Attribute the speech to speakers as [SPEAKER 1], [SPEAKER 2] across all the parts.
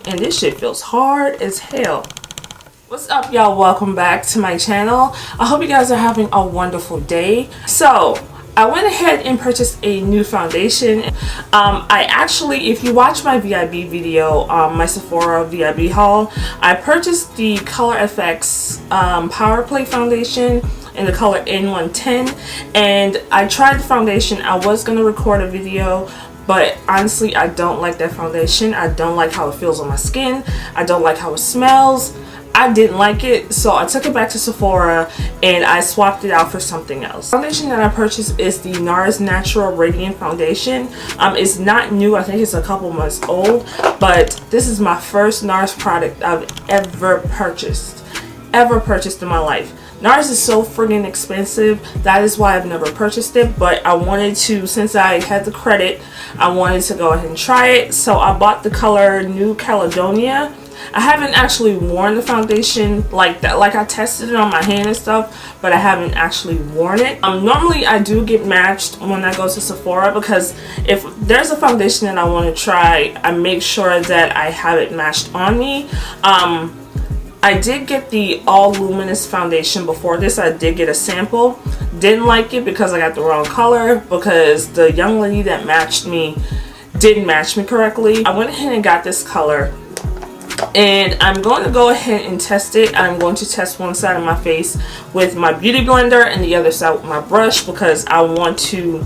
[SPEAKER 1] and this shit feels hard as hell. What's up, y'all? Welcome back to my channel. I hope you guys are having a wonderful day. So I went ahead and purchased a new foundation. I actually, if you watch my VIB video, my Sephora VIB haul, I purchased the Color FX Power Play foundation in the color N110, and I tried the foundation. I was going to record a video, but honestly, I don't like that foundation. I don't like how it feels on my skin. I don't like how it smells. I didn't like it, so I took it back to Sephora and I swapped it out for something else. The foundation that I purchased is the Nars Radiant Foundation. It's not new. I think it's a couple months old, but this is my first Nars product I've ever purchased in my life. Nars is so friggin' expensive. That is why I've never purchased it, but I wanted to, since I had the credit, I wanted to go ahead and try it. So I bought the color New Caledonia. I haven't actually worn the foundation like that. Like, I tested it on my hand and stuff, but I haven't actually worn it. Normally I do get matched when I go to Sephora, because if there's a foundation that I want to try, I make sure that I have it matched on me. I did get the All Luminous foundation before this. I did get a sample. Didn't like it because I got the wrong color, because the young lady that matched me didn't match me correctly. I went ahead and got this color, and I'm going to go ahead and test it. I'm going to test one side of my face with my beauty blender and the other side with my brush, because I want to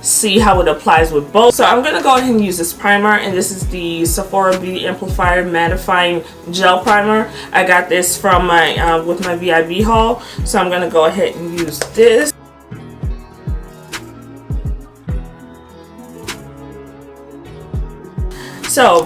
[SPEAKER 1] see how it applies with both. So I'm going to go ahead and use this primer, and this is the Sephora Beauty Amplifier Mattifying Gel Primer. I got this from my with my VIB haul, so I'm going to go ahead and use this. So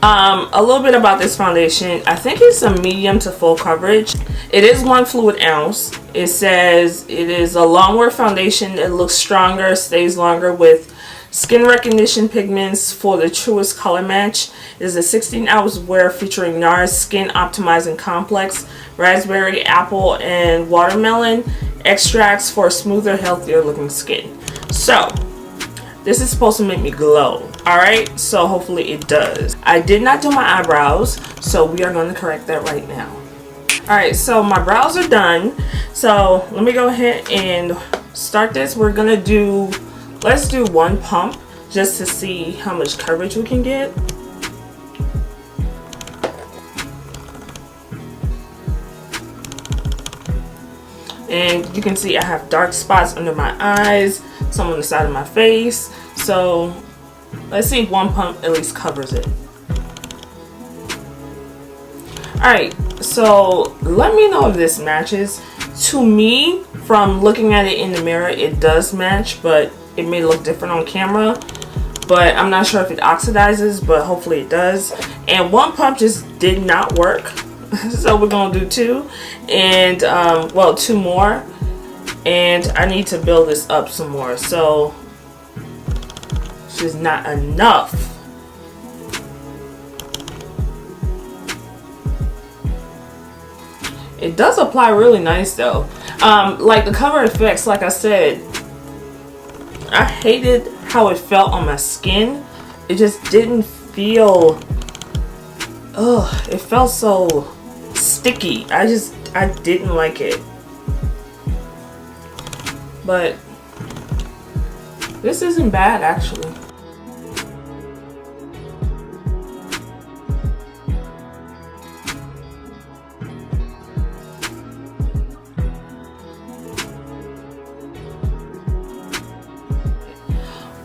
[SPEAKER 1] a little bit about this foundation. I think it's a medium to full coverage. It is 1 fluid ounce. It says it is a longwear foundation. It looks stronger, stays longer with skin recognition pigments for the truest color match. It is a 16-ounce wear featuring Nars Skin Optimizing Complex, raspberry, apple, and watermelon extracts for a smoother, healthier looking skin. So this is supposed to make me glow. Alright, so hopefully it does. I did not do my eyebrows, so we are going to correct that right now. Alright, so my brows are done. So let me go ahead and start this. We're going to do, let's do 1 pump just to see how much coverage we can get. And you can see I have dark spots under my eyes, some on the side of my face. So let's see if 1 pump at least covers it. Alright, so let me know if this matches. To me, from looking at it in the mirror, it does match, but it may look different on camera. But I'm not sure if it oxidizes, but hopefully it does. And 1 pump just did not work. So we're going to do 2. And, well, 2 more. And I need to build this up some more. So it's just not enough. It does apply really nice though. Like the Color FX, like I said, I hated how it felt on my skin. It just didn't feel, it felt so sticky. I didn't like it. But this isn't bad actually.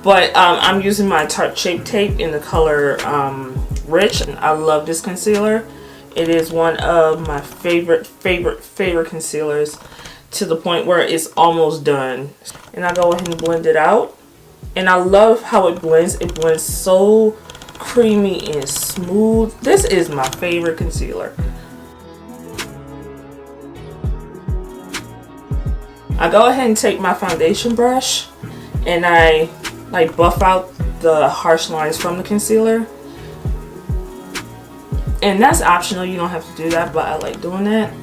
[SPEAKER 1] But I'm using my Tarte Shape Tape in the color Rich. I love this concealer. It is one of my favorite concealers, to the point where it's almost done. And I go ahead and blend it out. And I love how it blends. It blends so creamy and smooth. This is my favorite concealer. I go ahead and take my foundation brush and I like buff out the harsh lines from the concealer. And that's optional, you don't have to do that, but I like doing that.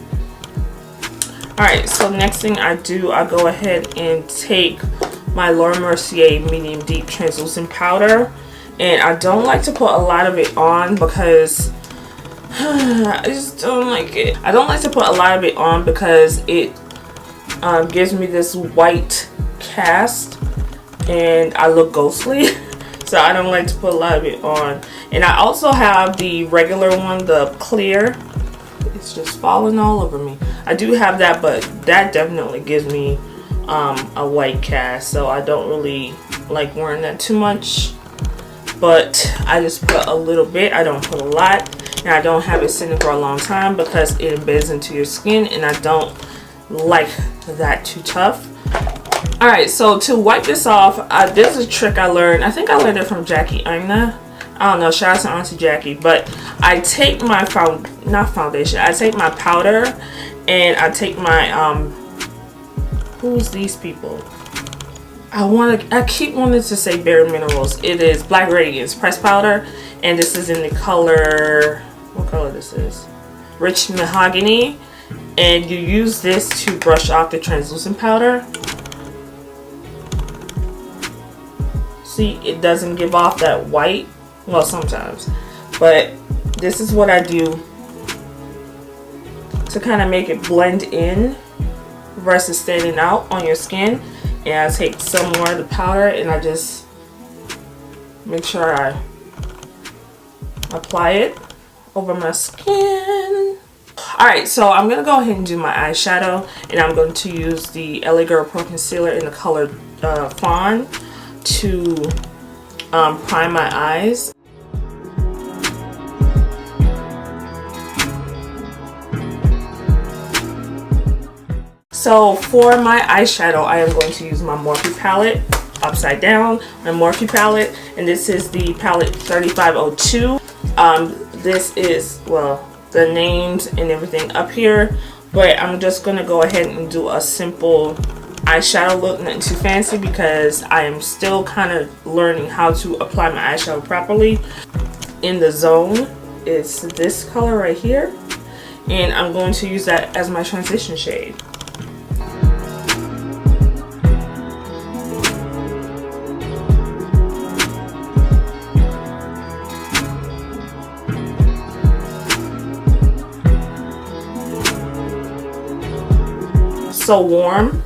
[SPEAKER 1] Alright, so next thing I do, I go ahead and take my Laura Mercier medium deep translucent powder, and I don't like to put a lot of it on because I just don't like it. I don't like to put a lot of it on because it gives me this white cast and I look ghostly. So I don't like to put a lot of it on. And I also have the regular one, the clear. It's just falling all over me. I do have that, but that definitely gives me a white cast, so I don't really like wearing that too much. But I just put a little bit. I don't put a lot, and I don't have it sitting for a long time because it embeds into your skin, and I don't like that too tough. Alright, so to wipe this off, this is a trick I learned. I think I learned it from Jackie Aina. I don't know, shout out to Auntie Jackie. But I take my I take my powder, and I take my who's these people? I keep wanting to say Bare Minerals. It is Black Radiance pressed powder, and this is in the color, what color this is? Rich Mahogany. And you use this to brush off the translucent powder. See, it doesn't give off that white. Well, sometimes. But this is what I do to kind of make it blend in versus standing out on your skin. And I take some more of the powder and I just make sure I apply it over my skin. Alright, so I'm going to go ahead and do my eyeshadow. And I'm going to use the LA Girl Pro Concealer in the color Fawn to prime my eyes. So for my eyeshadow, I am going to use my Morphe palette, upside down, my Morphe palette, and this is the palette 3502. This is, well, the names and everything up here, but I'm just going to go ahead and do a simple eyeshadow look, nothing too fancy, because I am still kind of learning how to apply my eyeshadow properly. In the Zone, it's this color right here, and I'm going to use that as my transition shade. So warm.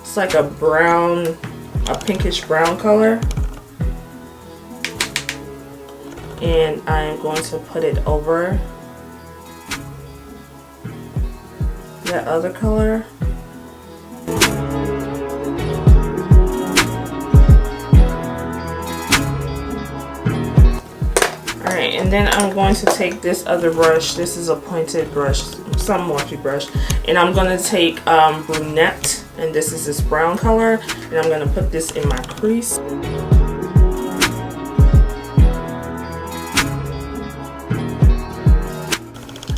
[SPEAKER 1] It's like a brown, a pinkish brown color. And I am going to put it over that other color. Alright, and then I'm going to take this other brush. This is a pointed brush, some Morphe brush. And I'm going to take Brunette, and this is this brown color. And I'm going to put this in my crease.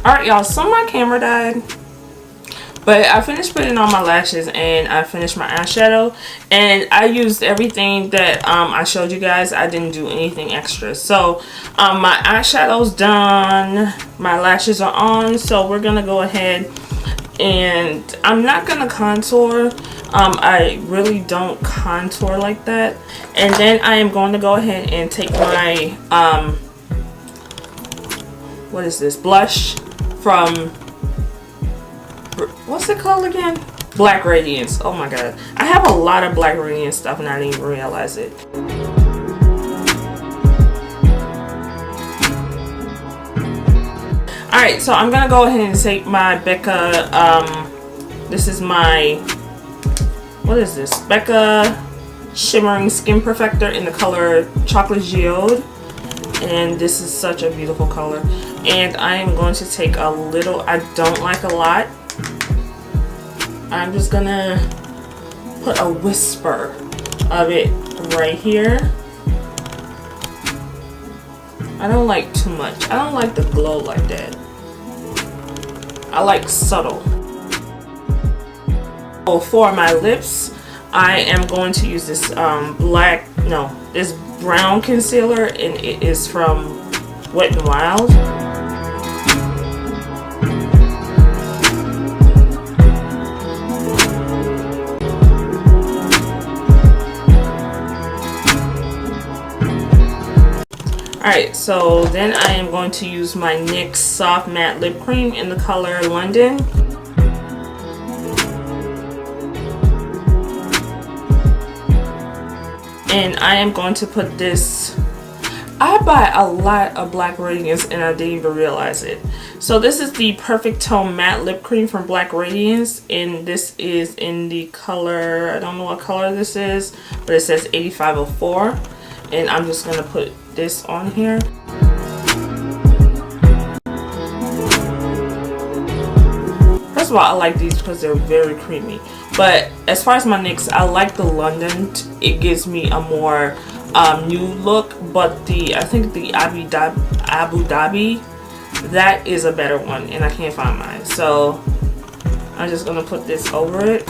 [SPEAKER 1] Alright, y'all, so my camera died. But I finished putting on my lashes and I finished my eyeshadow. And I used everything that I showed you guys. I didn't do anything extra. So my eyeshadow's done. My lashes are on. So we're going to go ahead and I'm not going to contour. I really don't contour like that. And then I am going to go ahead and take my, what is this? Blush from... what's it called again? Black Radiance. Oh my god. I have a lot of Black Radiance stuff and I didn't even realize it. Alright, so I'm gonna go ahead and take my Becca, this is my, what is this? Becca Shimmering Skin Perfector in the color Chocolate Geode. And this is such a beautiful color. And I am going to take a little, I don't like a lot. I'm just gonna put a whisper of it right here. I don't like too much. I don't like the glow like that. I like subtle. So for my lips, I am going to use this this brown concealer, and it is from Wet n Wild. Alright, so then I am going to use my NYX Soft Matte Lip Cream in the color London. And I am going to put this, I buy a lot of Black Radiance and I didn't even realize it. So this is the Perfect Tone Matte Lip Cream from Black Radiance, and this is in the color, I don't know what color this is, but it says 8504. And I'm just going to put this on here. First of all, I like these because they're very creamy. But as far as my NYX, I like the London. It gives me a more nude look. But I think the Abu Dhabi, that is a better one. And I can't find mine. So I'm just going to put this over it.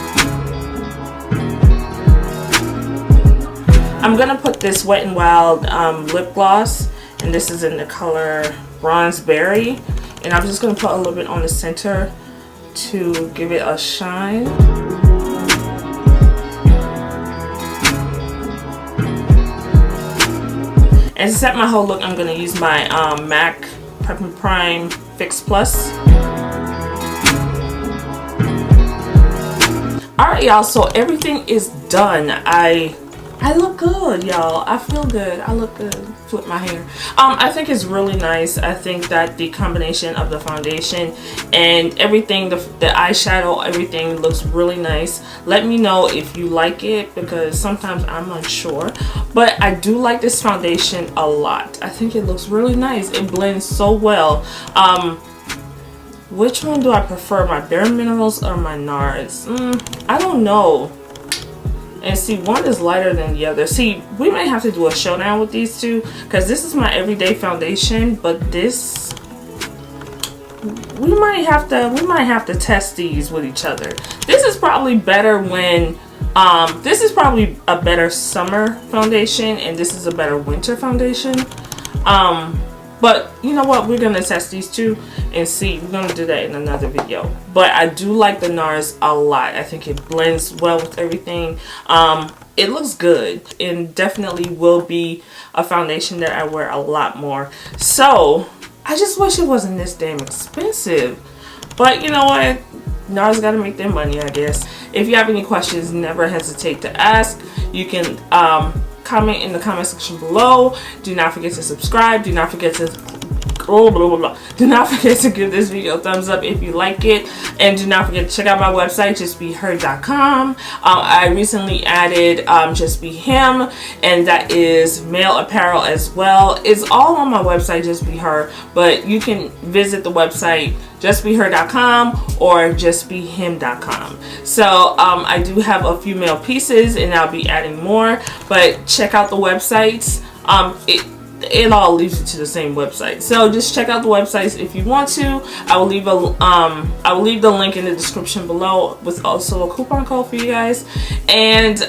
[SPEAKER 1] I'm going to put this Wet n Wild lip gloss. And this is in the color Bronze Berry. And I'm just going to put a little bit on the center to give it a shine. And to set my whole look, I'm going to use my MAC Prep and Prime Fix Plus. Alright y'all, so everything is done. I look good, y'all. I feel good. I look good. Flip my hair. I think it's really nice. I think that the combination of the foundation and everything, the eyeshadow, everything looks really nice. Let me know if you like it, because sometimes I'm unsure. But I do like this foundation a lot. I think it looks really nice. It blends so well. Which one do I prefer? My Bare Minerals or my Nars? I don't know. And see, one is lighter than the other. See, we might have to do a showdown with these two, because this is my everyday foundation, but this, we might have to test these with each other. This is probably better when this is probably a better summer foundation, and this is a better winter foundation. But you know what, we're gonna test these two and see. We're gonna do that in another video. But I do like the Nars a lot. I think it blends well with everything. It looks good, and definitely will be a foundation that I wear a lot more. So I just wish it wasn't this damn expensive. But you know what, Nars gotta make their money, I guess. If you have any questions, never hesitate to ask. You can comment in the comment section below. Do not forget to subscribe. Do not forget to do not forget to give this video a thumbs up if you like it, and do not forget to check out my website, justbeher.com. I recently added Just Be Him, and that is male apparel as well. It's all on my website, Just Be Her, but you can visit the website justbeher.com or justbehim.com. So I do have a few male pieces, and I'll be adding more, but check out the websites. It all leads you to the same website, so just check out the websites if you want to. I will leave the link in the description below, with also a coupon code for you guys. And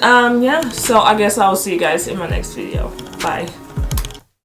[SPEAKER 1] yeah, so I guess I will see you guys in my next video. Bye.